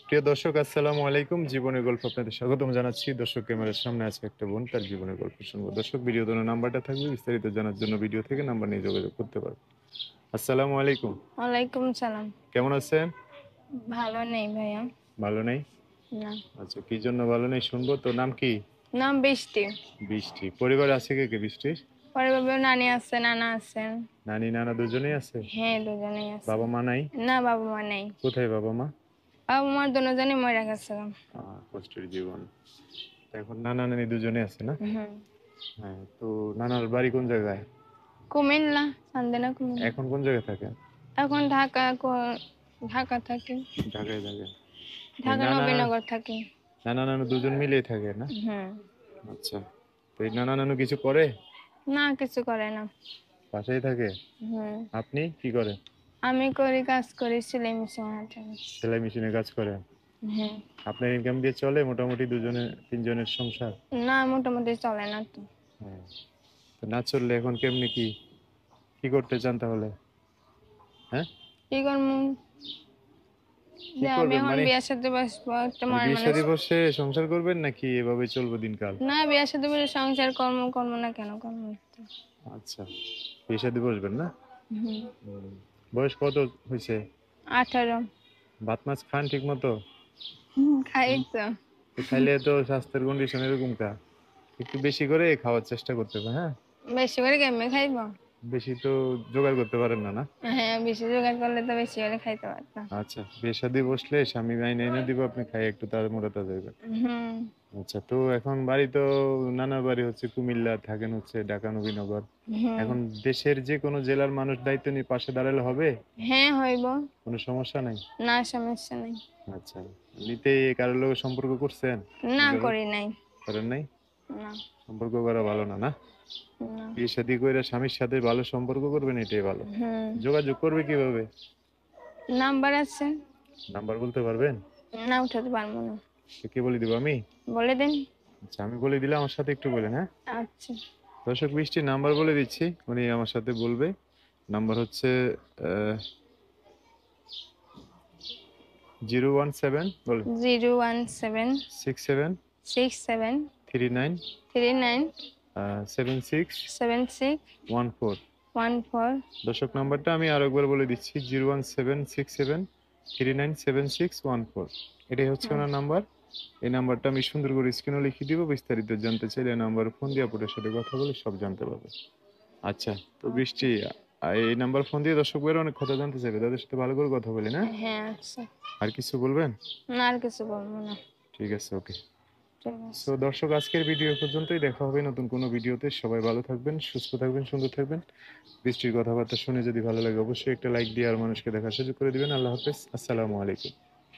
প্রিয় দর্শক, আসসালামু আলাইকুম। জীবনের গল্প আপনাদের স্বাগতম জানাচ্ছি। দর্শক, ক্যামেরার সামনে আছে একটা বোন, তার জীবনের গল্প শুনবো। দর্শক, ভিডিও দেওয়ার নাম্বারটা থাকবে, বিস্তারিত জানার জন্য ভিডিও থেকে নাম্বার নিয়ে যোগাযোগ করতে পারবেন। আসসালামু আলাইকুম। ওয়ালাইকুম সালাম। কেমন আছেন? ভালো নেই ভাইয়া। ভালো নেই? না। আচ্ছা, কি জন্য ভালো নেই শুনবো তো। নাম কি? নাম বৃষ্টি। বৃষ্টি। পরিবারে আছে কে কে বৃষ্টির? পরিবারে নানি আছে, নানা আছেন। নানি নানা দুজনেই আছে? হ্যাঁ, দুজনেই আছে। বাবা মা নাই? না, বাবা মা নেই। কোথায় বাবা মা? বাবা মার দুজনেই মরে গেছে। কষ্টের জীবন। তো এখন নানা নানি দুজনে আছে না? হুম। হ্যাঁ, তো নানার বাড়ি কোন জায়গায়? কুমিল্লা, চান্দিনা কুমিল্লা। এখন কোন জায়গায় থাকেন? এখন ঢাকা থাকি। ঢাকায় থাকেন? এই ঢাকা নানা নবীনগর থাকি। নানা নানু দুজন মিলেই থাকে না? হুম। আচ্ছা, তো এই নানা নানু কিছু করে? না, কিছু করে না। বাসায় থাকে? হুম। আপনি কি করেন? আমি কাজ করি সেলাই মেশিন হাতে। সেলাই মেশিনে কাজ করেন? হ্যাঁ। আপনার ইনকাম দিয়ে চলে মোটামুটি দুজনে তিনজনের সংসার? না, মোটামুটি চলে না তো। হ্যাঁ, তো না চললে এখন কেমনি কি কি করতে চান তাহলে? হ্যাঁ, কি করবো? কি যে আমি করবেন এখন মানে? বিয়ের সাথে বসবো, একটা মানে বিয়ে মানে শাদী বসে সংসার করবেন নাকি এভাবে চলবে দিনকাল? না, বিয়ের সাথে বসে সংসার কর্ম না, কেন কর্ম? আচ্ছা, বিয়ে শাদী বসবেন না? হুম। হুম। বয়স কত হয়েছে? 18। ভাত মাছ খান ঠিক মতো? খাই হুম, তো। তো খাইলে তো স্বাস্থ্যের কন্ডিশন এরকম কা, একটু বেশি করে খাওয়ার চেষ্টা করতে হবে। হ্যাঁ, বেশি করে কেমনে খাইবো? বেশি তো জোগাড় করতে পারেন না না? হ্যাঁ, বেশি জোগাড় করলে তো বেশি করে খাইতে পারতাম। আচ্ছা, বিয়ে শাদী বসলে স্বামী আইনে এনে দিব, আপনি খাই একটু তার মোটাতা যাবেন। হুম। আচ্ছা, তো এখন বাড়ি তো নানার বাড়ি হচ্ছে কুমিল্লা, থাকেন হচ্ছে ঢাকা নবীনগর। হুম। এখন দেশের যে কোনো জেলার মানুষ দায়িত্ব নিয়ে পাশে দাঁড়ালে হবে? হ্যাঁ, হইব। কোনো সমস্যা নাই? না, সমস্যা নেই। আচ্ছা, নিতে কারোর লোক সম্পর্ক করছেন? না, বিবাহ করি নাই। করেন নাই? না। সম্পর্ক করা ভালো না না? না। বিয়ে শাদী করে স্বামীর সাথে ভালো সম্পর্ক করবেন, এটাই ভালো। হুম। যোগাযোগ করবে কিভাবে? নাম্বার আছে। নাম্বার বলতে পারবেন? না, উঠাতে পারবো না। কে বলে দিব আমি? বলে দেন। আচ্ছা, আমি বলে দিলে আমার সাথে একটু বলেন, হ্যাঁ? আচ্ছা। দর্শক, বৃষ্টির নাম্বার বলে দিচ্ছি, উনি আমার সাথে বলবে। নাম্বার হচ্ছে 017, বলে 017 67 67 39 39 76 76 14। 14। দর্শক, নাম্বারটা আমি আরো একবার বলে দিচ্ছি, 01767 397614। এটাই হচ্ছে ওনার নাম্বার। এই নাম্বারটা আমি সুন্দর করে স্ক্রিনে লিখে দিব, বিস্তারিত জানতে চাইলে নাম্বার ফোন দিয়ে আপনাদের সাথে কথা বলে সব জানতে পারবে। আচ্ছা, তো বৃষ্টি, এই নাম্বার ফোন দিয়ে দর্শক ভাইরা অনেক কথা জানতে চাইবে, তাদের সাথে ভালো করে কথা বলি না? হ্যাঁ, আচ্ছা। আর কিছু বলবেন? না, আর কিছু বলবো না। ঠিক আছে, ওকে। ঠিক সো আছে। দর্শক, আজকের ভিডিও পর্যন্তই। দেখা হবে নতুন কোনো ভিডিওতে। সবাই ভালো থাকবেন, সুস্থ থাকবেন, সুন্দর থাকবেন। বৃষ্টির কথাবার্তা শুনে যদি ভালো লাগে অবশ্যই একটা লাইক দিয়ে আর মানুষকে দেখার সুযোগ করে দিবেন। আল্লাহ হাফেজ, আসসালামু আলাইকুম।